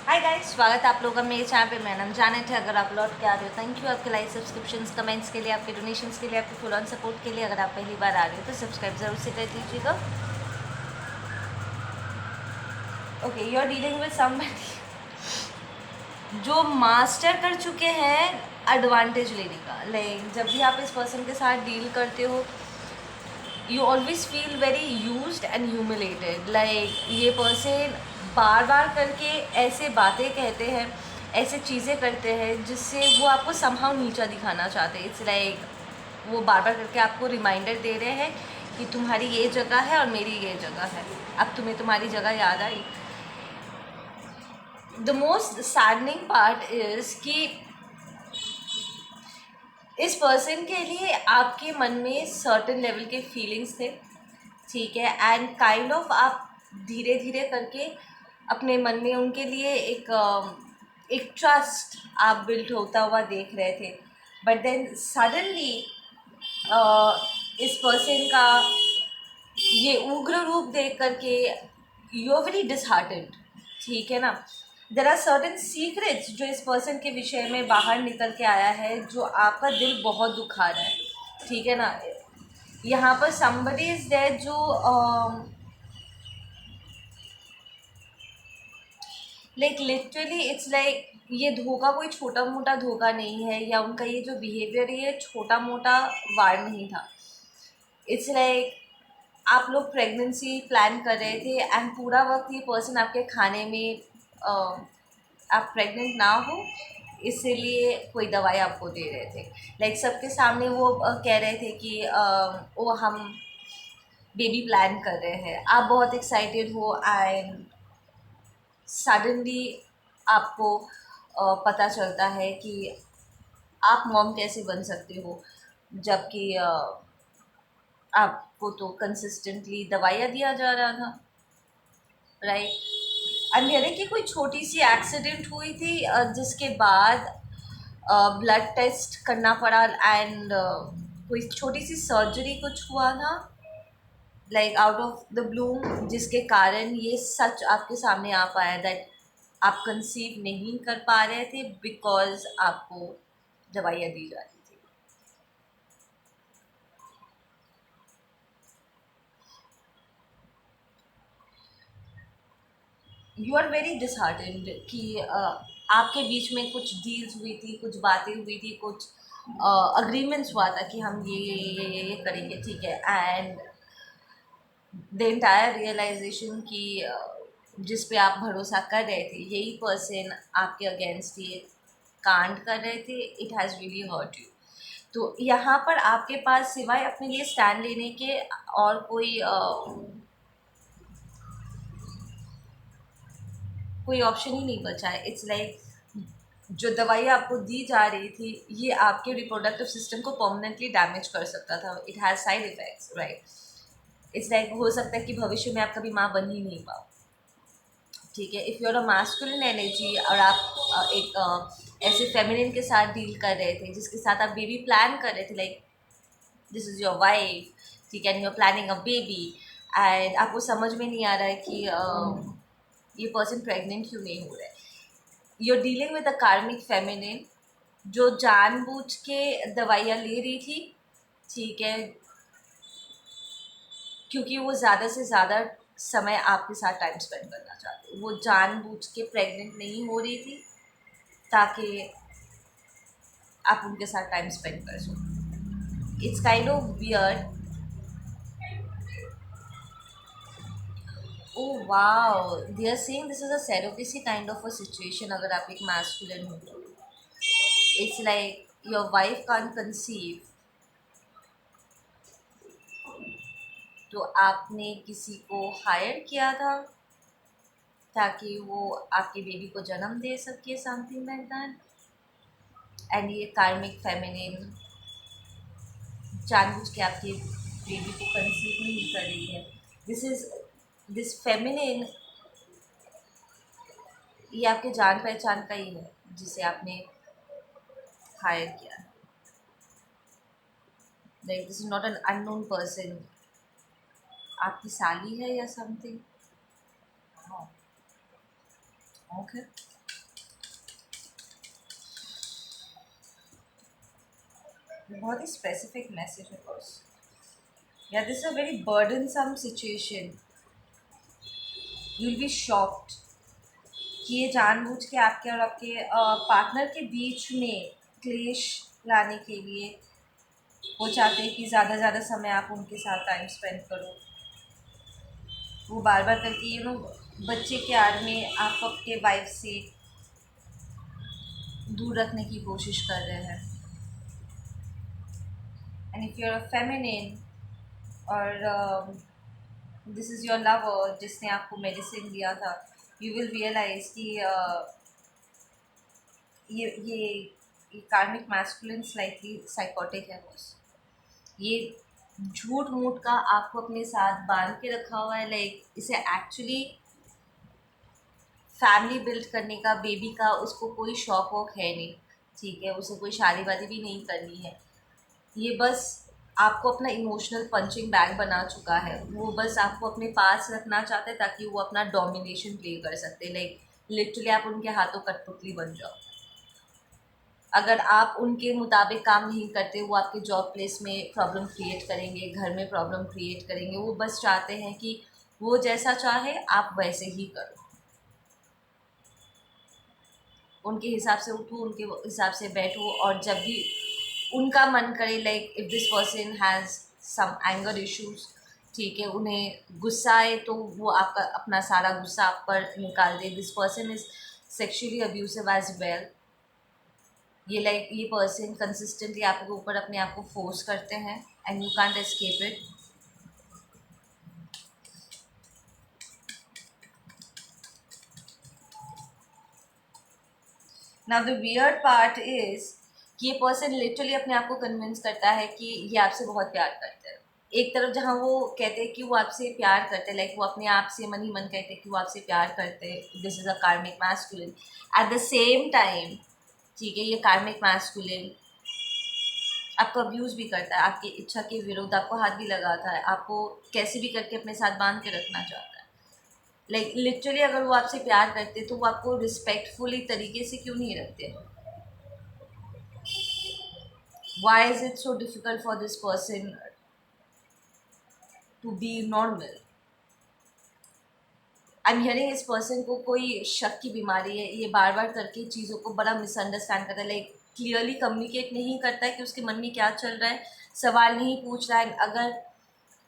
Hi guys, स्वागत है आप लोगों का मेरे चैनल पे। मैं नाम जानेट है। अगर आप लौट के आ रहे हो, थैंक यू आपके लाइक, सब्सक्रिप्शंस, कमेंट्स के लिए, आपके डोनेशंस के लिए, आपके फुल ऑन सपोर्ट के लिए। अगर आप पहली बार आ रहे हो तो सब्सक्राइब जरूर से कर दीजिएगा। Okay, you are dealing with somebody जो मास्टर कर चुके हैं एडवांटेज लेने का। लाइक जब भी आप इस पर्सन के साथ डील करते हो, you always feel very used and humiliated. Like ये पर्सन बार बार करके ऐसे बातें कहते हैं, ऐसे चीज़ें करते हैं जिससे वो आपको समहाउ नीचा दिखाना चाहते हैं। इट्स लाइक वो बार बार करके आपको रिमाइंडर दे रहे हैं कि तुम्हारी ये जगह है और मेरी ये जगह है, अब तुम्हें तुम्हारी जगह याद आई। The most saddening part is कि इस पर्सन के लिए आपके मन में सर्टेन लेवल के फीलिंग्स थे, ठीक है, एंड काइंड ऑफ आप धीरे धीरे करके अपने मन में उनके लिए एक ट्रस्ट आप बिल्ड होता हुआ देख रहे थे। बट देन सडनली इस पर्सन का ये उग्र रूप देख करके यू आर वेरी डिसहार्टेंड, ठीक है ना। देर आर सर्टन सीक्रेट्स जो इस पर्सन के विषय में बाहर निकल के आया है, जो आपका दिल बहुत दुखा रहा है, ठीक है ना। यहाँ पर somebody इज देयर जो लाइक लिटरली इट्स लाइक ये धोखा कोई छोटा मोटा धोखा नहीं है, या उनका ये जो बिहेवियर है ये छोटा मोटा वार नहीं था। इट्स लाइक आप लोग प्रेगनेंसी प्लान कर रहे थे एंड पूरा वक्त ये पर्सन आपके खाने में आप प्रेग्नेंट ना हो इसीलिए कोई दवाई आपको दे रहे थे। लाइक सबके सामने वो कह रहे थे कि वो हम बेबी प्लान कर रहे हैं, आप बहुत एक्साइटेड हो एंड सडनली आपको पता चलता है कि आप मॉम कैसे बन सकते हो, जबकि आपको तो कंसिस्टेंटली दवाइयाँ दिया जा रहा था, राइट। अंधेरे की कोई छोटी सी एक्सीडेंट हुई थी जिसके बाद ब्लड टेस्ट करना पड़ा एंड कोई छोटी सी सर्जरी कुछ हुआ था, like out of the blue, जिसके कारण ये सच आपके सामने आ पाया दैट आप कंसीव नहीं कर पा रहे थे बिकॉज आपको दवाइयाँ दी जा रही थी। यू आर वेरी डिसहार्टेंड कि आपके बीच में कुछ डील्स हुई थी, कुछ बातें हुई थी, कुछ अग्रीमेंट्स हुआ था कि हम ये करेंगे, ठीक है, एंड द एंटायर रियलाइजेशन कि जिस पे आप भरोसा कर रहे थे यही पर्सन आपके अगेंस्ट ये कांड कर रहे थे, it has really hurt you. तो यहाँ पर आपके पास सिवाय अपने लिए स्टैंड लेने के और कोई ऑप्शन ही नहीं बचा है। इट्स लाइक जो दवाई आपको दी जा रही थी ये आपके रिप्रोडक्टिव सिस्टम को परमानेंटली डैमेज कर सकता था। It has side effects, right. It's like हो सकता है कि भविष्य में आप कभी माँ बन ही नहीं पाओ, ठीक है। If you are a masculine energy और आप ऐसे फेमिनिन के साथ डील कर रहे थे जिसके साथ आप बेबी प्लान कर रहे थे, like this is your wife, ठीक है, and you are planning a baby, and आपको समझ में नहीं आ रहा है कि ये पर्सन प्रेग्नेंट क्यों नहीं हो रहा है। You are dealing with a karmic feminine जो जानबूझ के दवाइयाँ ले रही थी, ठीक है, क्योंकि वो ज़्यादा से ज़्यादा समय आपके साथ टाइम स्पेंड करना चाहते, वो जानबूझ के प्रेग्नेंट नहीं हो रही थी ताकि आप उनके साथ टाइम स्पेंड कर सको। It's kind of weird. Oh wow, they are saying this is a surrogacy kind of a situation. अगर आप एक मैस्कुलिन हो तो it's like your wife can't conceive, तो आपने किसी को हायर किया था ताकि वो आपके बेबी को जन्म दे सके, समथिंग लाइक दैट। एंड ये कार्मिक फेमिनिन जानबूझ के आपके बेबी को कंसीव नहीं कर रही है। दिस इज दिस फेमिनिन ये आपके जान पहचान का ही है जिसे आपने हायर किया। Like this is not an unknown person, आपकी साली है या समथिंग। ओके, बहुत ही स्पेसिफिक मैसेज है बॉस। या this a very burdensome situation, you will be shocked कि ये जानबूझ के आपके और आपके पार्टनर के बीच में क्लेश लाने के लिए वो चाहते हैं कि ज़्यादा समय आप उनके साथ टाइम स्पेंड करो। वो बार बार करके बच्चे के आड़ में आप आपके वाइफ से दूर रखने की कोशिश कर रहे हैं। And if you are feminine और दिस इज़ योर लवर जिसने आपको मेडिसिन दिया था, यू विल रियलाइज कि ये कार्मिक मैस्कुलिन स्लाइटली साइकोटिक है बॉस। ये झूठ मूठ का आपको अपने साथ बांध के रखा हुआ है। लाइक इसे एक्चुअली फैमिली बिल्ड करने का, बेबी का उसको कोई शौक वौक है नहीं, ठीक है, उसे कोई शादी वादी भी नहीं करनी है। ये बस आपको अपना इमोशनल पंचिंग बैग बना चुका है। वो बस आपको अपने पास रखना चाहते हैं ताकि वो अपना डोमिनेशन प्ले कर सकते हैं। लाइक लिटरली आप उनके हाथों कठपुतली बन जाओ। अगर आप उनके मुताबिक काम नहीं करते, वो आपके जॉब प्लेस में प्रॉब्लम क्रिएट करेंगे, घर में प्रॉब्लम क्रिएट करेंगे। वो बस चाहते हैं कि वो जैसा चाहे आप वैसे ही करो, उनके हिसाब से उठो, उनके हिसाब से बैठो। और जब भी उनका मन करे, like if this person has some anger issues, ठीक है, उन्हें गुस्सा आए तो वो आपका अपना सारा गुस्सा आप पर निकाल दे। This person is sexually abusive as well. ये पर्सन कंसिस्टेंटली आपके ऊपर अपने आप को फोर्स करते हैं and you can't escape it. Now the weird part is कि ये पर्सन लिटरली अपने आप को कन्विंस करता है कि ये आपसे बहुत प्यार करते हैं। एक तरफ जहाँ वो कहते हैं कि वो आपसे प्यार करते हैं, लाइक वो अपने आप से मन ही मन कहते हैं कि वो आपसे प्यार करते हैं, दिस इज़ अ कार्मिक masculine. At the same time, ठीक है, ये कार्मिक मैस्कुलिन आपको अब्यूज़ भी करता है, आपकी इच्छा के विरुद्ध आपको हाथ भी लगाता है, आपको कैसे भी करके अपने साथ बांध के रखना चाहता है। लाइक लिटरली अगर वो आपसे प्यार करते तो वो आपको रिस्पेक्टफुली तरीके से क्यों नहीं रखते? Why is it so difficult for this person to be normal? I am hearing इस पर्सन को कोई शक की बीमारी है। ये बार बार करके चीज़ों को बड़ा मिसअंडरस्टैंड करता है, लाइक क्लियरली कम्युनिकेट नहीं करता है कि उसके मन में क्या चल रहा है, सवाल नहीं पूछ रहा है। अगर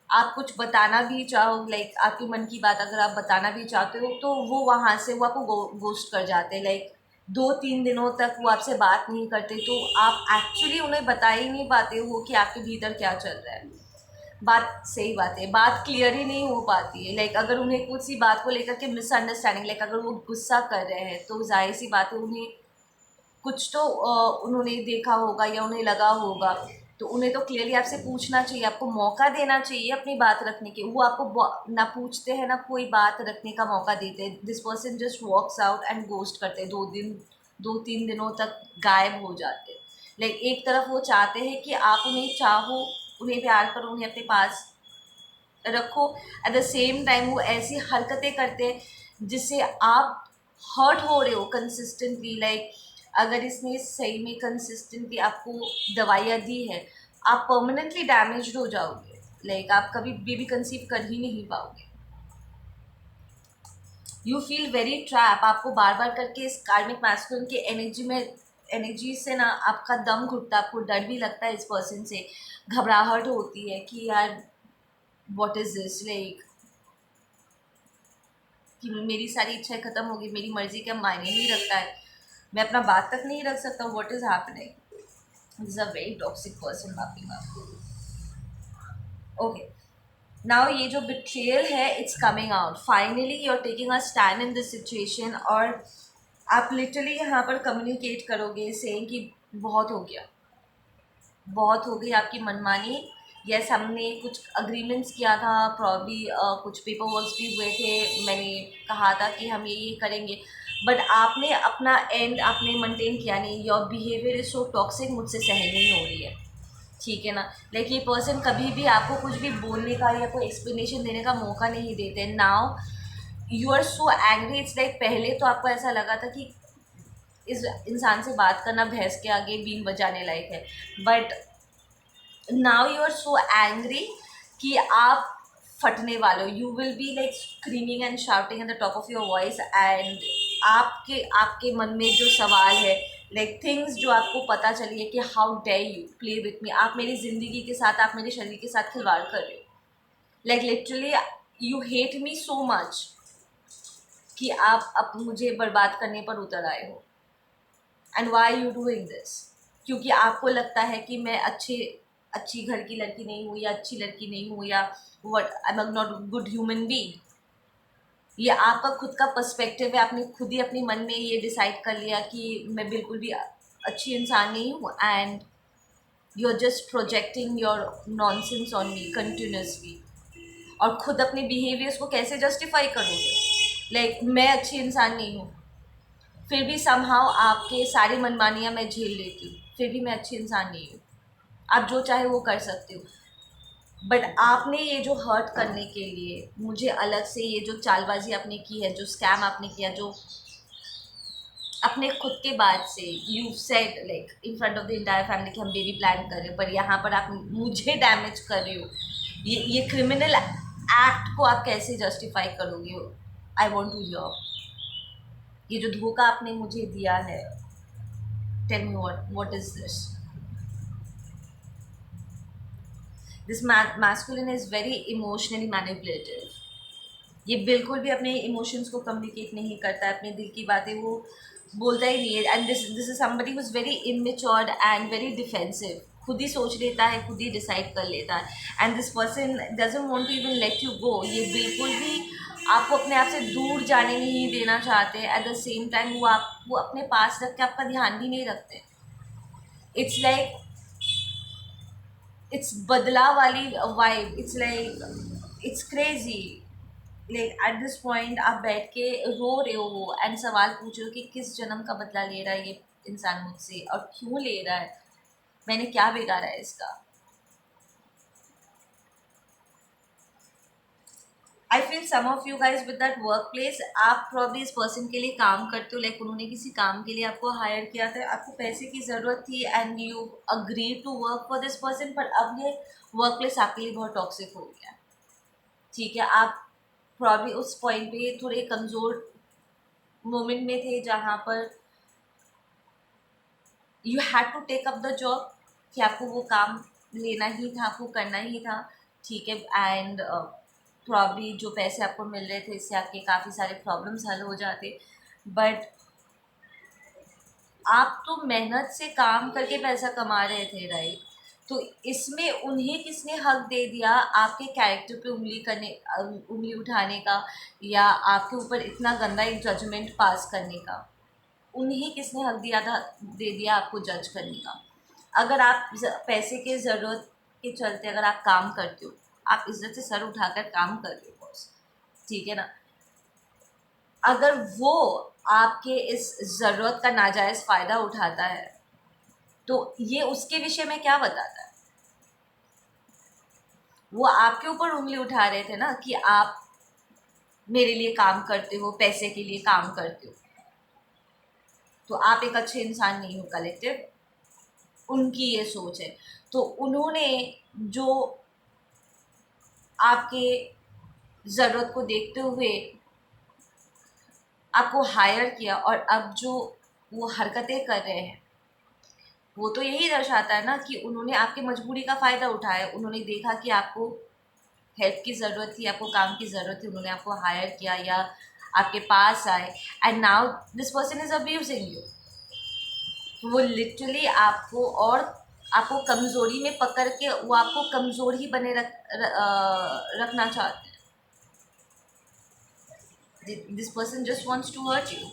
आप कुछ बताना भी चाहो, लाइक आपके मन की बात अगर आप बताना भी चाहते हो, तो वो वहाँ से वो आपको गोस्ट कर जाते हैं। लाइक 2-3 दिनों तक वो आपसे बात नहीं करते, तो आप एक्चुअली उन्हें बता ही नहीं पाते हो कि आपके भीतर क्या चल रहा है। बात सही बात है, बात क्लियर ही नहीं हो पाती है। लाइक अगर उन्हें कुछ सी बात को लेकर के मिसअंडरस्टैंडिंग, लाइक अगर वो गुस्सा कर रहे हैं तो जाहिर सी बात है उन्हें कुछ तो उन्होंने देखा होगा या उन्हें लगा होगा, तो उन्हें तो क्लियरली आपसे पूछना चाहिए, आपको मौका देना चाहिए अपनी बात रखने के। वो आपको ना पूछते हैं ना कोई बात रखने का मौका देते हैं। This person just walks out and ghost करते हैं, 2-3 दिनों तक गायब हो जाते हैं। लाइक एक तरफ वो चाहते हैं कि आप उन्हें चाहो, उन्हें प्यार करो, उन्हें अपने पास रखो, एट द सेम टाइम वो ऐसी हरकतें करते हैं जिससे आप हर्ट हो रहे हो कंसिस्टेंटली। लाइक अगर इसने सही में कंसिस्टेंटली आपको दवाइयाँ दी है, आप परमानेंटली डैमेज्ड हो जाओगे। लाइक आप कभी बेबी कंसीव कर ही नहीं पाओगे। You feel very trap. आपको बार बार करके इस कार्मिक मैस्कुलिन की एनर्जी से ना आपका दम घुटता है, आपको डर भी लगता है इस पर्सन से, घबराहट होती है कि यार व्हाट इज़ दिस, लाइक कि मेरी सारी इच्छाएं ख़त्म हो गई, मेरी मर्ज़ी का मायने नहीं रखता है, मैं अपना बात तक नहीं रख सकता हूँ, what is happening? This is a very toxic person बापी बाप। ओके, नाउ ये जो बिट्रियल है it's coming out finally, you are taking a stand in this situation और आप लिटरली यहाँ पर कम्युनिकेट करोगे सेइंग कि बहुत हो गया, बहुत हो गई आपकी मनमानी। यस, हमने कुछ अग्रीमेंट्स किया था, प्रॉब्ली कुछ पेपर वर्क्स भी हुए थे, मैंने कहा था कि हम ये करेंगे, बट आपने अपना एंड आपने मेंटेन किया नहीं। Your behaviour is so toxic, मुझसे सहन नहीं हो रही है, ठीक है ना। लाइक ये पर्सन कभी भी आपको कुछ भी बोलने का या कोई एक्सप्लेनेशन देने का मौका नहीं देते। Now you are so angry, it's like पहले तो आपको ऐसा लगा था कि इस इंसान से बात करना भैंस के आगे बीन बजाने लायक है, but now you are so angry कि आप फटने वाले हो. You will be like screaming and shouting at the top of your voice, and आपके आपके मन में जो सवाल है, लाइक थिंग्स जो आपको पता चली है कि how dare you play with me, आप मेरी ज़िंदगी के साथ, आप मेरे शरीर के साथ खिलवाड़ कर रहे हो. Like literally you hate me so much कि आप अब मुझे बर्बाद करने पर उतर आए हो. And why you doing this? क्योंकि आपको लगता है कि मैं अच्छी घर की लड़की नहीं हूँ, या अच्छी लड़की नहीं हूँ, या what I am not good human being. ये आपका खुद का पर्सपेक्टिव है. आपने खुद ही अपने मन में ये डिसाइड कर लिया कि मैं बिल्कुल भी अच्छी इंसान नहीं हूँ, and you are just projecting your nonsense on me continuously. और खुद अपने बिहेवियर्स को कैसे जस्टिफाई करोगे? लाइक मैं अच्छी इंसान नहीं हूँ, फिर भी समहाउ आपके सारी मनमानियाँ मैं झेल लेती हूँ, फिर भी मैं अच्छी इंसान नहीं हूँ. आप जो चाहे वो कर सकते हो. बट आपने ये जो हर्ट करने के लिए मुझे अलग से ये जो चालबाजी आपने की है, जो स्कैम आपने किया, जो अपने खुद के बाद से you said like in front of the entire family कि हम बेबी प्लान कर रहे हो, पर यहाँ पर आप मुझे डैमेज कर रहे हो. ये क्रिमिनल एक्ट को आप कैसे जस्टिफाई करोगे? I want to hear. ये जो धोखा आपने मुझे दिया है, tell me what is this? This masculine is very emotionally manipulative. ये बिल्कुल भी अपने इमोशंस को कम्युनिकेट नहीं करता है, अपने दिल की बातें वो बोलता ही नहीं है. And this is somebody who is very immatured and very defensive. खुद ही सोच लेता है, खुद ही डिसाइड कर लेता है. And this person doesn't want to even let you go. ये बिल्कुल भी आपको अपने आप से दूर जाने नहीं देना चाहते. एट द सेम टाइम वो अपने पास रख के आपका ध्यान भी नहीं रखते. इट्स लाइक इट्स बदलाव वाली vibe. It's like it's crazy. Like at this point आप बैठ के रो रहे हो एंड सवाल पूछ रहे हो कि किस जन्म का बदला ले रहा है ये इंसान मुझसे, और क्यों ले रहा है, मैंने क्या बिगाड़ा है इसका. I feel some of you guys with that work place, आप प्रॉब्ली इस पर्सन के लिए काम करते हो. लाइक उन्होंने किसी काम के लिए आपको हायर किया था, आपको पैसे की ज़रूरत थी, and you agree to work for this person. पर अब ये वर्क प्लेस आपके लिए बहुत टॉक्सिक हो गया. ठीक है, आप प्रॉब्ली उस पॉइंट पे थोड़े कमज़ोर मोमेंट में थे जहाँ पर you had to take up the job, कि आपको वो काम लेना ही था, आपको करना ही था. ठीक है, एंड प्रॉब्ली जो पैसे आपको मिल रहे थे इससे आपके काफ़ी सारे प्रॉब्लम्स हल हो जाते. बट आप तो मेहनत से काम करके पैसा कमा रहे थे, राइट? तो इसमें उन्हें किसने हक दे दिया आपके कैरेक्टर पे उंगली उठाने का, या आपके ऊपर इतना गंदा एक जजमेंट पास करने का? उन्हें किसने हक दे दिया आपको जज करने का? अगर आप पैसे के ज़रूरत के चलते अगर आप काम करते हो, आप इज्जत से सर उठाकर काम कर रहे हो बॉस, ठीक है ना. अगर वो आपके इस ज़रूरत का नाजायज़ फ़ायदा उठाता है, तो ये उसके विषय में क्या बताता है? वो आपके ऊपर उंगली उठा रहे थे ना कि आप मेरे लिए काम करते हो, पैसे के लिए काम करते हो, तो आप एक अच्छे इंसान नहीं हो. कलेक्टिव उनकी ये सोच है. तो उन्होंने जो आपके ज़रूरत को देखते हुए आपको हायर किया, और अब जो वो हरकतें कर रहे हैं, वो तो यही दर्शाता है ना कि उन्होंने आपकी मजबूरी का फ़ायदा उठाया. उन्होंने देखा कि आपको हेल्प की ज़रूरत थी, आपको काम की ज़रूरत थी, उन्होंने आपको हायर किया या आपके पास आए. And now this person is abusing you. वो लिटरली आपको कमज़ोरी में पकड़ के वो आपको कमज़ोर ही बने रखना चाहते हैं. This person just wants to hurt you.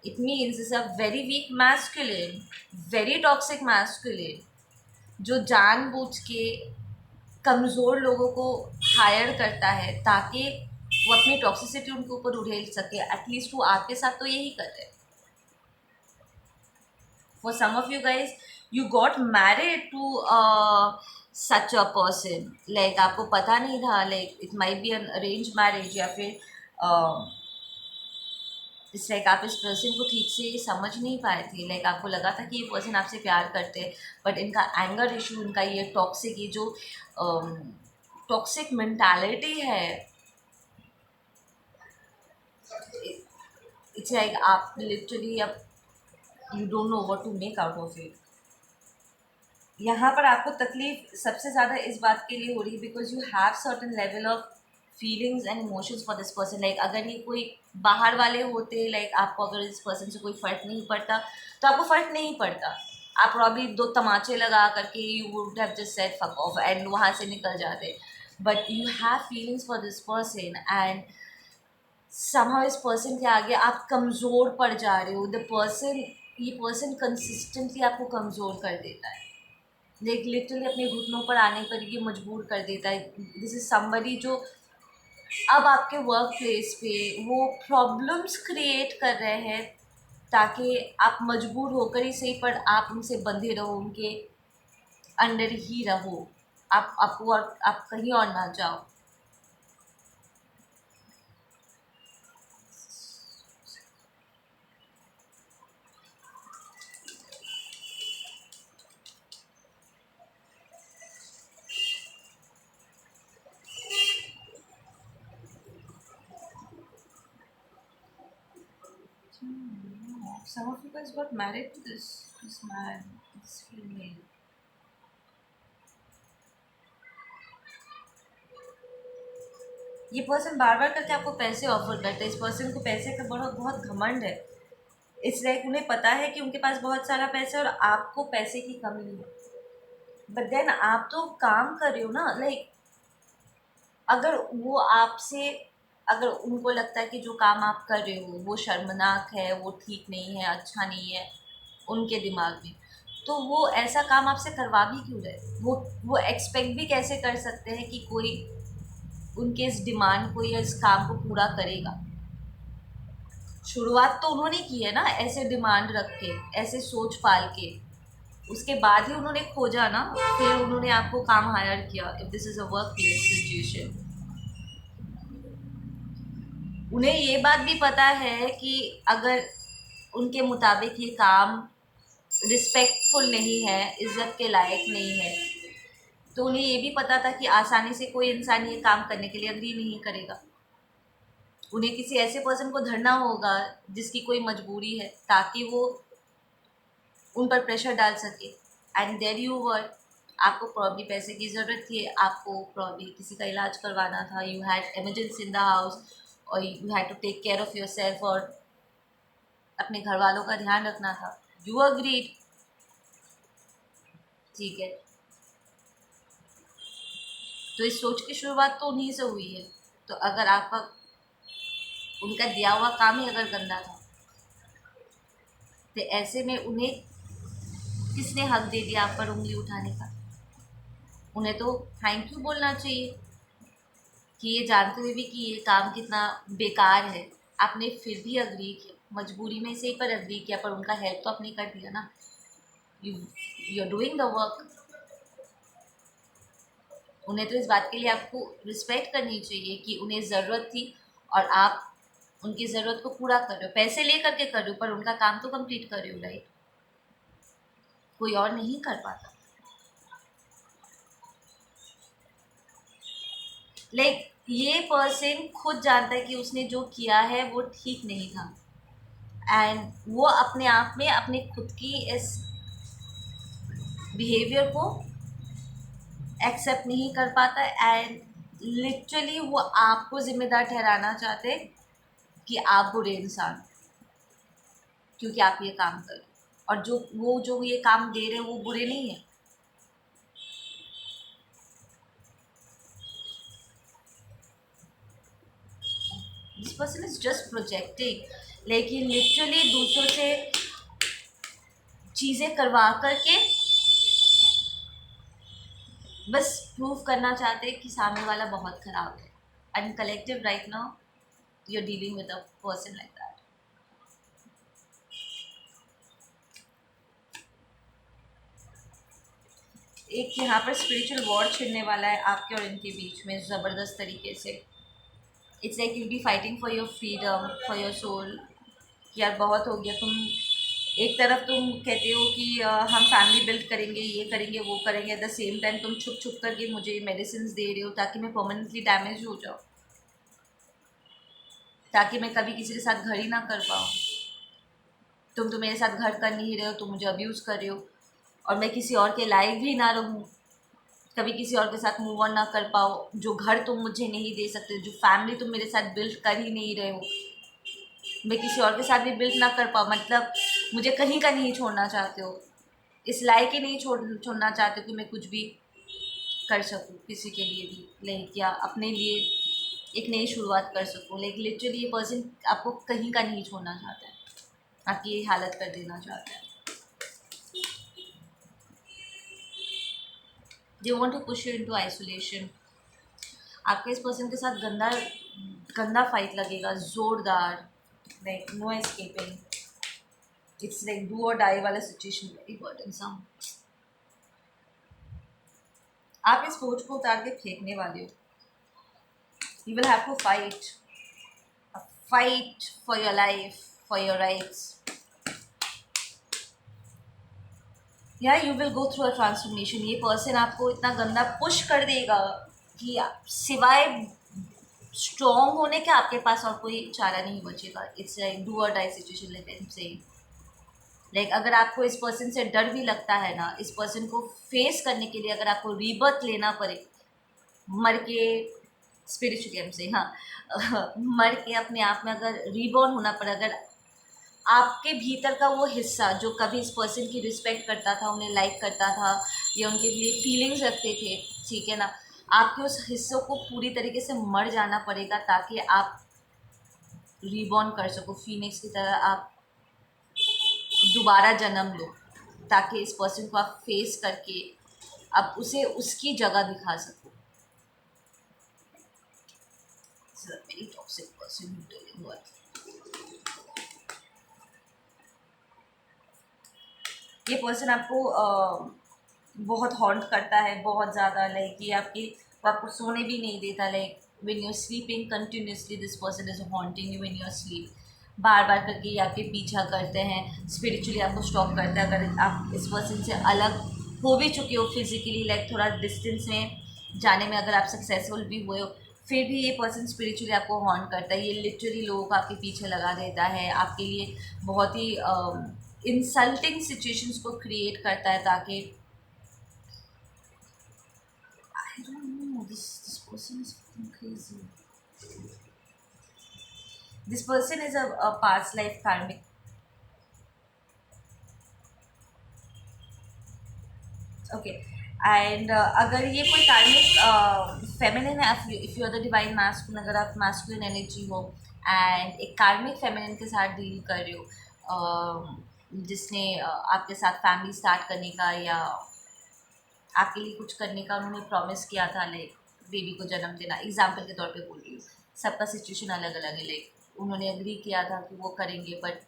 It means is a very weak masculine, very toxic masculine, जो जानबूझ के कमज़ोर लोगों को हायर करता है ताकि वो अपनी टॉक्सिसिटी उनके ऊपर उड़ेल सके. एटलीस्ट वो आपके साथ तो यही कर रहे हैं. For some of you guys, you got married to such a person. Like आपको पता नहीं था, like it might be an arranged marriage, या फिर इस लाइक आप इस पर्सन को ठीक से समझ नहीं पाए थे, लाइक आपको लगा था कि ये पर्सन आपसे प्यार करते हैं, बट इनका एंगर इशू, इनका ये टॉक्सिक, ये जो टॉक्सिक मेंटालिटी है, इट्स लाइक आप लिटरली अब you don't know what to make out of it. यहाँ पर आपको तकलीफ सबसे ज़्यादा इस बात के लिए हो रही है because you have certain level of feelings and emotions for this person. Like अगर ये कोई बाहर वाले होते, लाइक आपको अगर इस पर्सन से कोई फ़र्क नहीं पड़ता तो आपको फ़र्क नहीं पड़ता, आप प्रॉब्ली दो तमाचे लगा करके you would have just said fuck off and वहाँ से निकल जाते, but you have feelings for this person and somehow इस पर्सन के आगे आप कमज़ोर पड़ जा रहे हो। ये पर्सन कंसिस्टेंटली आपको कमज़ोर कर देता है, लाइक लिटरली अपने घुटनों पर आने पर ये मजबूर कर देता है। दिस इज़ समबडी जो अब आपके वर्क प्लेस पे वो प्रॉब्लम्स क्रिएट कर रहे हैं ताकि आप मजबूर होकर ही सही पर आप उनसे बंधे रहो, उनके अंडर ही रहो, आप कहीं और ना जाओ। Some of you guys got married to this man, this female. ये पर्सन बार बार करके आपको पैसे ऑफर करता है। इस पर्सन को पैसे का बहुत घमंड है। इट्स लाइक उन्हें पता है कि उनके पास बहुत सारा पैसा है और आपको पैसे की कमी है, बट देन आप तो काम कर रहे हो ना। लाइक अगर वो आपसे, अगर उनको लगता है कि जो काम आप कर रहे हो वो शर्मनाक है, वो ठीक नहीं है, अच्छा नहीं है उनके दिमाग में, तो वो ऐसा काम आपसे करवा भी क्यों रहे? वो एक्सपेक्ट भी कैसे कर सकते हैं कि कोई उनके इस डिमांड को या इस काम को पूरा करेगा? शुरुआत तो उन्होंने की है ना ऐसे डिमांड रख के, ऐसे सोच पाल के, उसके बाद ही उन्होंने खोजा ना, फिर उन्होंने आपको काम हायर किया। If this is a work place situation, उन्हें ये बात भी पता है कि अगर उनके मुताबिक ये काम रिस्पेक्टफुल नहीं है, इज़्ज़त के लायक नहीं है, तो उन्हें ये भी पता था कि आसानी से कोई इंसान ये काम करने के लिए अग्री नहीं करेगा। उन्हें किसी ऐसे पर्सन को धरना होगा जिसकी कोई मजबूरी है ताकि वो उन पर प्रेशर डाल सके। एंड देयर यू वर, आपको प्रॉब्ली पैसे की ज़रूरत थी, आपको प्रॉब्ली किसी का इलाज करवाना था, you had emergency in the house और you had to take care of yourself और अपने घर वालों का ध्यान रखना था। यू अग्रीड, ठीक है। तो इस सोच की शुरुआत तो उन्हीं से हुई है। तो अगर आपका उनका दिया हुआ काम ही अगर गंदा था तो ऐसे में उन्हें किसने हक दे दिया आप पर उंगली उठाने का? उन्हें तो थैंक यू बोलना चाहिए कि ये जानते हुए भी कि ये काम कितना बेकार है, आपने फिर भी अग्री किया, मजबूरी में से ही पर अग्री किया, पर उनका हेल्प तो आपने कर दिया ना। You are doing the work. उन्हें तो इस बात के लिए आपको रिस्पेक्ट करनी चाहिए कि उन्हें ज़रूरत थी और आप उनकी ज़रूरत को पूरा कर रहे हो, पैसे ले करके कर रहे हो, पर उनका काम तो कंप्लीट कर रहे हो, राइट? कोई और नहीं कर पाता। लाइक ये पर्सन खुद जानता है कि उसने जो किया है वो ठीक नहीं था एंड वो अपने आप में अपने खुद की इस बिहेवियर को एक्सेप्ट नहीं कर पाता एंड लिटरली वो आपको ज़िम्मेदार ठहराना चाहते कि आप बुरे इंसान क्योंकि आप ये काम कर रहे हो, और जो ये काम दे रहे हैं वो बुरे नहीं है। This person is just projecting, लेकिन लिटरली दूसरों से चीज़ें करवा करके बस प्रूव करना चाहते हैं कि सामने वाला बहुत ख़राब है। And collective right now you are dealing with a person like that. एक यहाँ पर स्पिरिचुअल वॉर छिड़ने वाला है आपके और इनके बीच में ज़बरदस्त तरीके से। It's like you be fighting for your freedom, for your soul, कि यार बहुत हो गया, तुम एक तरफ तुम कहते हो कि हम फैमिली बिल्ड करेंगे, ये करेंगे, वो करेंगे, एट द सेम टाइम तुम छुप छुप करके मुझे मेडिसिन दे रहे हो ताकि मैं परमानेंटली डैमेज हो जाऊँ, ताकि मैं कभी किसी के साथ घर ही ना कर पाऊँ। तुम तो मेरे साथ घर कर नहीं रहे हो, तुम मुझे अब्यूज़ कर रहे हो, और मैं किसी और के लायक भी ना रहूँ, कभी किसी और के साथ मूव ऑन ना कर पाओ, जो घर तुम मुझे नहीं दे सकते, जो फैमिली तुम मेरे साथ बिल्ड कर ही नहीं रहे हो, मैं किसी और के साथ भी बिल्ड ना कर पाऊँ, मतलब मुझे कहीं का नहीं छोड़ना चाहते हो, इस लायक ही नहीं छोड़ना चाहते हो कि मैं कुछ भी कर सकूँ किसी के लिए भी, लाइक या अपने लिए एक नई शुरुआत कर सकूँ। लाइक लिटरली ये पर्सन आपको कहीं का नहीं छोड़ना चाहता है, आपकी ये हालत कर देना चाहता है। They want to push you into isolation. आपके इस पर्सन के साथ गंदा गंदा फाइट लगेगा, जोरदार, like no escaping. It's like do और डाई वाला सिचुएशन, वेरी बर्डनसम। आप इस बोझ को उतार के फेंकने वाले हो। You will have to fight for your life, for your rights. या you will go through a transformation. ये पर्सन आपको इतना गंदा पुश कर देगा कि सिवाय स्ट्रॉन्ग होने के आपके पास और कोई चारा नहीं बचेगा। इट्स लाइक डू और die situation, like I am saying. Like अगर आपको इस पर्सन से डर भी लगता है ना, इस पर्सन को फेस करने के लिए अगर आपको रीबर्थ लेना पड़े, मर के, स्पिरिचुअली हम से, हाँ मर के अपने आप में अगर रीबॉर्न होना पड़े, अगर आपके भीतर का वो हिस्सा जो कभी इस पर्सन की रिस्पेक्ट करता था, उन्हें लाइक करता था या उनके लिए फीलिंग्स रखते थे, ठीक है ना, आपके उस हिस्सों को पूरी तरीके से मर जाना पड़ेगा ताकि आप रीबॉर्न कर सको, फीनिक्स की तरह आप दोबारा जन्म लो, ताकि इस पर्सन को आप फेस करके आप उसे उसकी जगह दिखा सको। Very toxic person. ये पर्सन आपको बहुत हॉन्ट करता है, बहुत ज़्यादा, लाइक ये वो आपको सोने भी नहीं देता। Like when you are sleeping continuously this person is haunting you when you are sleep. बार बार करके ये आपके पीछा करते हैं, स्पिरिचुअली आपको स्टॉप करता है। अगर आप इस पर्सन से अलग हो भी चुके हो फिजिकली, लाइक थोड़ा डिस्टेंस में जाने में अगर आप सक्सेसफुल भी हुए हो, फिर भी ये पर्सन स्पिरिचुअली आपको हॉन्ट करता है। ये लिटरली लोगों को आपके पीछे लगा देता है, आपके लिए बहुत ही इंसल्टिंग सिचुएशंस को क्रिएट करता है ताकि I don't know, this person is fucking crazy. This person is a past life karmic. Okay, and अगर ये कोई कार्मिक फेमिनिन है, if you are the divine masculine, अगर आप मास्कुलिन एनर्जी हो एंड एक कार्मिक फेमिनिन के साथ डील कर रहे हो, जिसने आपके साथ फैमिली स्टार्ट करने का या आपके लिए कुछ करने का उन्होंने प्रॉमिस किया था, लाइक बेबी को जन्म देना, एग्जाम्पल के तौर पे बोल रही हूँ, सबका सिचुएशन अलग अलग है। लाइक उन्होंने एग्री किया था कि वो करेंगे, बट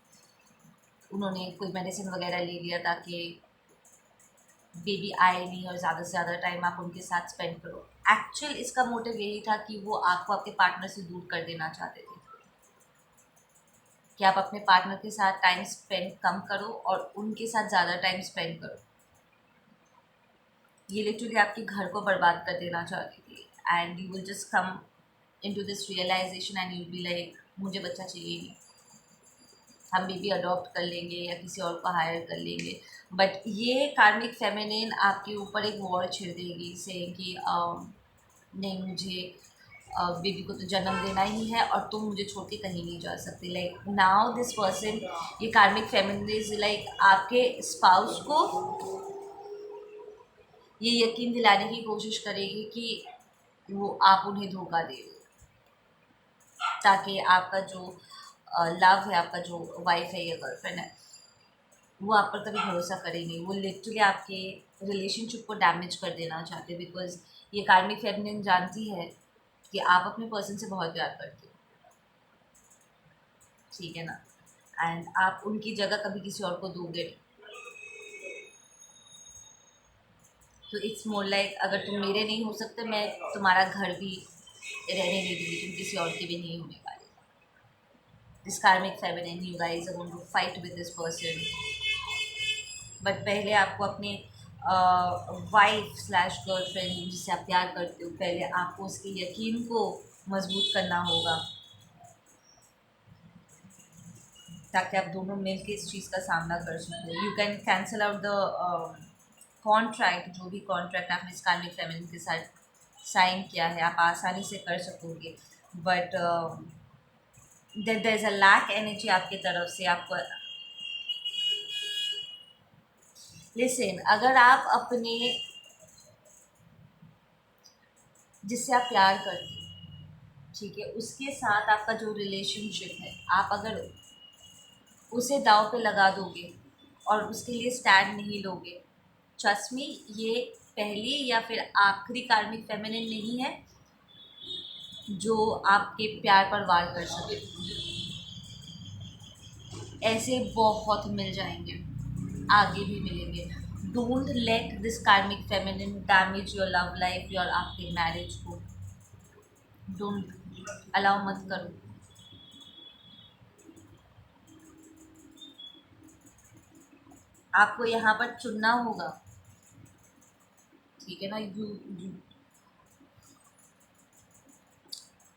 उन्होंने कोई मेडिसिन वगैरह ले लिया ताकि बेबी आए नहीं और ज़्यादा से ज़्यादा टाइम आप उनके साथ स्पेंड करो। एक्चुअल इसका मोटिव यही था कि वो आपको आपके पार्टनर से दूर कर देना चाहते थे, कि आप अपने पार्टनर के साथ टाइम स्पेंड कम करो और उनके साथ ज़्यादा टाइम स्पेंड करो। ये लिटरली आपके घर को बर्बाद कर देना चाहती थी, and you will just come into this realization and you be like मुझे बच्चा चाहिए नहीं, हम बेबी अडॉप्ट कर लेंगे या किसी और को हायर कर लेंगे। बट ये कार्मिक फेमिनिन आपके ऊपर एक वॉर छेड़ देगी से कि नहीं, मुझे बेबी को तो जन्म देना ही है और तुम मुझे छोड़ के कहीं नहीं जा सकते। लाइक नाउ दिस पर्सन, ये कार्मिक फेमिनिन इज लाइक आपके स्पाउस को ये यकीन दिलाने की कोशिश करेगी कि वो आप उन्हें धोखा दे रहे हो, ताकि आपका जो लव है, आपका जो वाइफ है या गर्लफ्रेंड है, वो आप पर कभी भरोसा करेंगे। वो लिटरली आपके रिलेशनशिप को डैमेज कर देना चाहते हैं, बिकॉज ये कार्मिक फेमिनिन जानती है कि आप अपने पर्सन से बहुत प्यार करते हो, ठीक है ना, एंड आप उनकी जगह कभी किसी और को दोगे नहीं। तो इट्स मोर लाइक अगर तुम मेरे नहीं हो सकते, मैं तुम्हारा घर भी रहने नहीं दूँगी, तुम किसी और के भी नहीं होने वाले। This karmic feminine, you guys are going to fight with this person, but पहले आपको अपने वाइफ स्लैश गर्लफ्रेंड जिससे आप प्यार करते हो, पहले आपको उसके यकीन को मजबूत करना होगा, ताकि आप दोनों मिल के इस चीज़ का सामना कर सको। You can cancel out the contract, जो भी कॉन्ट्रैक्ट आपने इस कार्मिक फेमिनिन के साथ साइन किया है, आप आसानी से कर सकोगे, but there is a lack energy आपकी तरफ से। आपको लिसन, अगर आप अपने जिससे आप प्यार करते हो, ठीक है, उसके साथ आपका जो रिलेशनशिप है, आप अगर उसे दाव पे लगा दोगे और उसके लिए स्टैंड नहीं लोगे, ट्रस्ट मी, ये पहली या फिर आखिरी कार्मिक फेमिनिन नहीं है जो आपके प्यार पर वार कर सके। ऐसे बहुत मिल जाएंगे, आगे भी मिलेंगे। Don't let this karmic feminine damage your love life, your आपके मैरिज को डोंट अलाउ, मत करो। आपको यहाँ पर चुनना होगा, ठीक है ना। You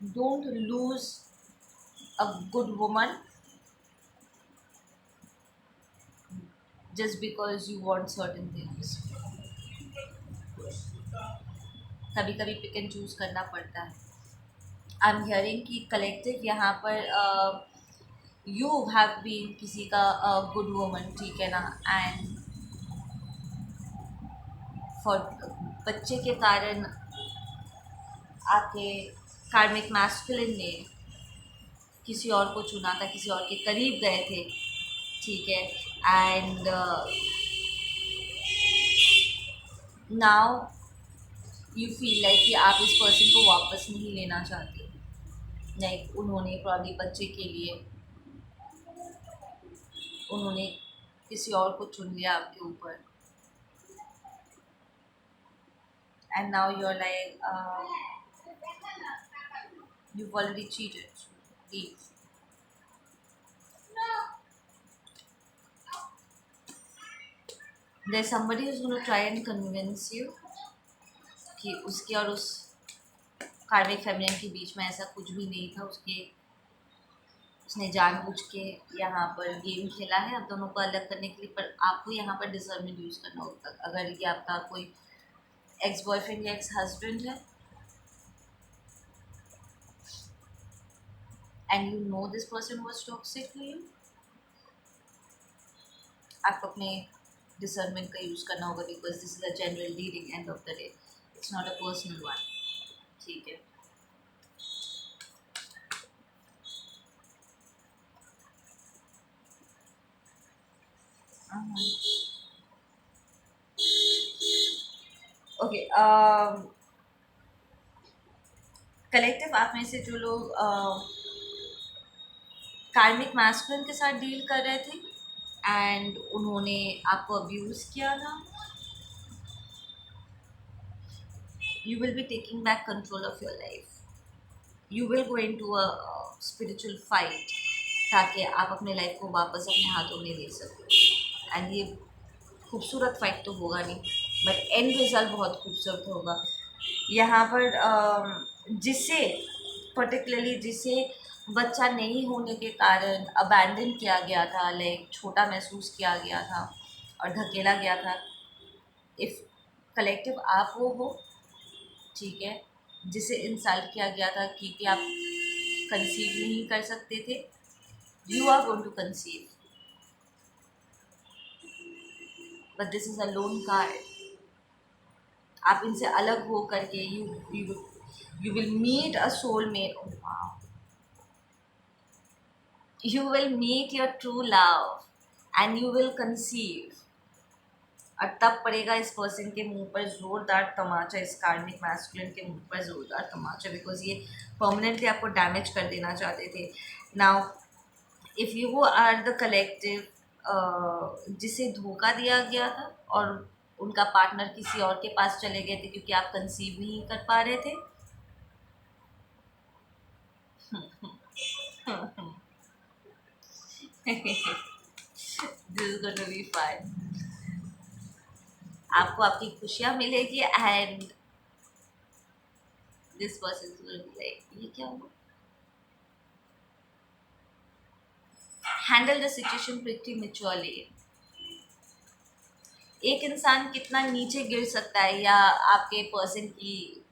don't lose a good woman just because you want certain things। कभी कभी पिक एंड चूज करना पड़ता है। आई एम हियरिंग कि कलेक्टिव यहाँ पर यू हैव बीन किसी का गुड वुमन, ठीक है ना, एंड फॉर बच्चे के कारण आपके कार्मिक मैस्कुलिन ने किसी और को चुना था, किसी और के करीब गए थे, ठीक है, and now you feel like कि आप इस पर्सन को वापस नहीं लेना चाहते। लाइक उन्होंने प्रॉब्ली बच्चे के लिए उन्होंने किसी और को चुन लिया आपके ऊपर, and now you are like you already cheated, please. There somebody is gonna try and convince you कि उसके और उस कार्मिक फेमिनिन के बीच में ऐसा कुछ भी नहीं था। उसने जानबूझ के यहाँ पर गेम खेला है आप दोनों को अलग करने के लिए, पर आपको यहाँ पर डिसर्निंग यूज़ करना होगा। अगर ये आपका कोई एक्स बॉयफ्रेंड या एक्स हस्बैंड है and you know this person was toxic to you, आपको अपने डिसर्नमेंट का यूज़ करना होगा, because this is a general reading, end of the day it's not a personal one, ठीक है। ओके, कलेक्टिव आप में से जो लोग कार्मिक मैस्कुलिन के साथ डील कर रहे थे एंड उन्होंने आपको अब्यूज़ किया था, you will be taking back control of your life, you will go into a spiritual fight ताकि आप अपने लाइफ को वापस अपने हाथों में ले सको। एंड ये खूबसूरत फाइट तो होगा नहीं, बट एंड रिजल्ट बहुत खूबसूरत होगा। यहाँ पर जिसे पर्टिकुलरली जिसे बच्चा नहीं होने के कारण अबैंडन किया गया था, लाइक छोटा महसूस किया गया था और धकेला गया था, इफ़ कलेक्टिव आप वो हो, ठीक है, जिसे इंसल्ट किया गया था क्योंकि आप कंसीव नहीं कर सकते थे, you are going to conceive, but this is a lone card. आप इनसे अलग हो करके you will meet a soulmate, you will meet your true love and you will conceive, और तब पड़ेगा इस पर्सन के मुंह पर ज़ोरदार तमाचा, इस कार्मिक मैस्कुलिन के मुंह पर ज़ोरदार तमाचा, बिकॉज ये परमानेंटली आपको डैमेज कर देना चाहते थे। Now if you are the collective जिसे धोखा दिया गया था और उनका पार्टनर किसी और के पास चले गए थे क्योंकि आप कंसीव नहीं कर पा रहे थे, this is going to be fun. आपको आपकी खुशियाँ मिलेगी and this person is going to be like ये क्या हुआ। Handle the situation pretty maturely. एक इंसान कितना नीचे गिर सकता है या आपके पर्सन की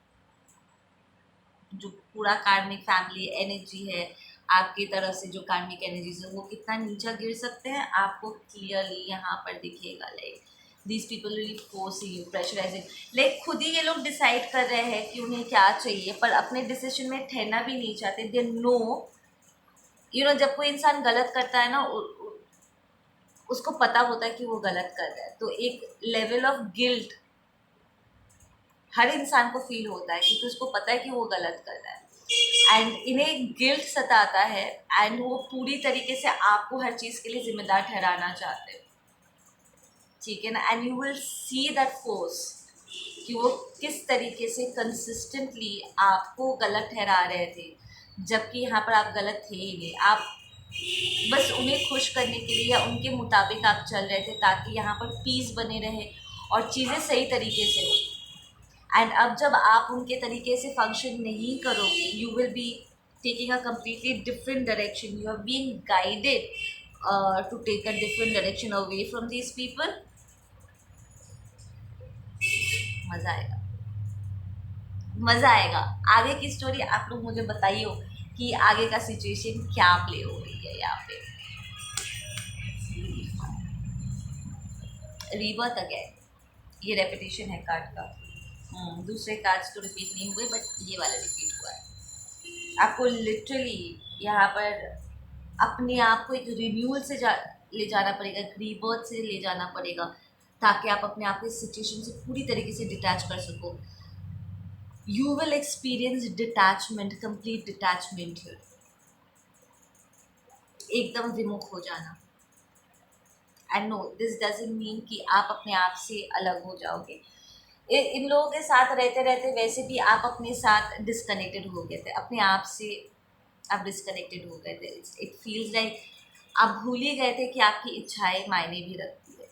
जो पूरा कार्मिक फैमिली एनर्जी है, आपकी तरफ से जो कार्मिक एनर्जीज है वो कितना नीचा गिर सकते हैं आपको क्लियरली यहाँ पर दिखेगा। Like these people will forcing you, pressurising, like खुद ही ये लोग डिसाइड कर रहे हैं कि उन्हें क्या चाहिए पर अपने डिसीजन में ठहरना भी नहीं चाहते। दे नो जब कोई इंसान गलत करता है ना उसको पता होता है कि वो गलत कर रहा है, तो एक लेवल ऑफ गिल्ट हर इंसान को फील होता है क्योंकि उसको पता है कि वो गलत कर रहा है एंड इन्हें गिल्ट सताता है एंड वो पूरी तरीके से आपको हर चीज़ के लिए जिम्मेदार ठहराना चाहते हैं, ठीक है ना। And you will see that force कि वो किस तरीके से कंसिस्टेंटली आपको गलत ठहरा रहे थे जबकि यहाँ पर आप गलत थे ही नहीं। आप बस उन्हें खुश करने के लिए या उनके मुताबिक आप चल रहे थे ताकि यहाँ पर पीस बने रहे और चीज़ें सही तरीके से हो। एंड अब जब आप उनके तरीके से फंक्शन नहीं करोगे you will B taking a completely different direction. You are being guided to take a different direction away from these people. मज़ा आएगा, मज़ा आएगा। आगे की स्टोरी आप लोग मुझे बताइए कि आगे का सिचुएशन क्या प्ले हो रही है यहाँ पे। रीबर्थ अगेन, ये रेपिटेशन है कार्ड का। दूसरे कार्ड्स तो रिपीट नहीं हुए बट ये वाला रिपीट हुआ है। आपको लिटरली यहाँ पर अपने आप को एक रिन्यूअल से ले जाना पड़ेगा, रीबर्थ से ले जाना पड़ेगा ताकि आप अपने आप को इस सिचुएशन से पूरी तरीके से डिटैच कर सको। You will experience detachment, complete detachment, एकदम विमुख हो जाना। And no this doesn't mean कि आप अपने आप से अलग हो जाओगे। इन लोगों के साथ रहते रहते वैसे भी आप अपने साथ डिस्कनेक्टेड हो गए थे, अपने आप से आप डिस्कनेक्टेड हो गए थे। इट फील्स लाइक आप भूल ही गए थे कि आपकी इच्छाएं मायने भी रखती है,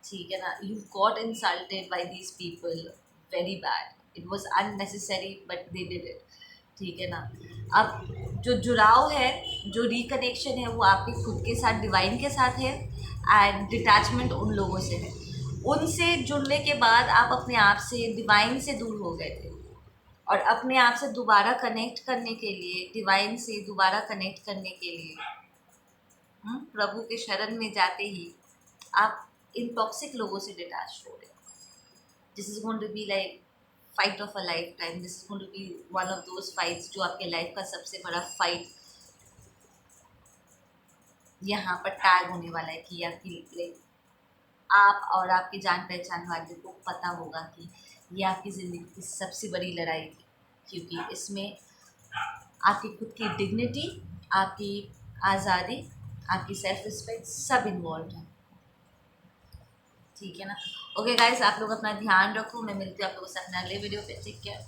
ठीक है ना। You got insulted by these people very bad, it was unnecessary but they did it, ठीक है ना। अब जो जुड़ाव है, जो रिकनेक्शन है वो आपके खुद के साथ डिवाइन के साथ है एंड डिटैचमेंट उन लोगों से है। उनसे जुड़ने के बाद आप अपने आप से डिवाइन से दूर हो गए थे और अपने आप से दोबारा कनेक्ट करने के लिए, डिवाइन से दोबारा कनेक्ट करने के लिए प्रभु के शरण में जाते ही आप इन टॉक्सिक लोगों से डिटैच हो रहे हो। This is going to be like fight of a lifetime. This is going to be one of those fights जो आपके लाइफ का सबसे बड़ा फाइट यहाँ पर टैग होने वाला है कि आपकी आप और आपके जान पहचान वाले को पता होगा कि ये आपकी ज़िंदगी की सबसे बड़ी लड़ाई थी, क्योंकि इसमें आपकी खुद की डिग्निटी, आपकी आज़ादी, आपकी सेल्फ रिस्पेक्ट सब इन्वॉल्व है, ठीक है ना। ओके गाइस, आप लोग अपना ध्यान रखो। मैं मिलती हूँ आप लोगों से अपने अगले वीडियो पे, ठीक है।